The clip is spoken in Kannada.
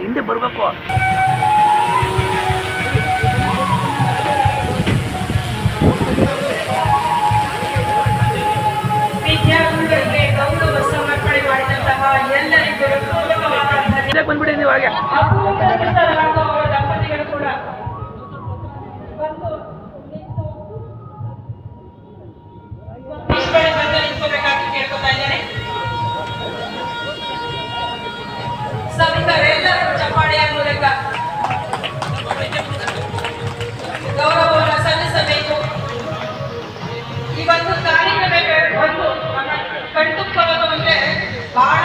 ಹಿಂದೆ ಬರ್ಬೇಕು. ವಿದ್ಯಾರ್ಥಿಗಳಿಗೆ ಗೌರವ ಸಮರ್ಪಣೆ ಮಾಡಿದಂತಹ ಎಲ್ಲರಿಗೂ ಬಂದ್ಬಿಡಿ ನೀವು ಹಾಗೆ ದಂಪತಿಗಳು ಕೂಡ ನಿಂತ್ಕೋಬೇಕಾಗಿ ಕೇಳ್ಕೊತಾ ಇದ್ದೇನೆ. ಸಭಿಕರೆಲ್ಲರೂ ಚಪ್ಪಾಳೆಯ ಮೂಲಕ ಗೌರವವನ್ನು ಸಲ್ಲಿಸಬೇಕು. ಈ ಒಂದು ಕಾರ್ಯಕ್ರಮ ಒಂದು ಕಣ್ತುಂಬುವುದು ಅಂದ್ರೆ ಬಹಳ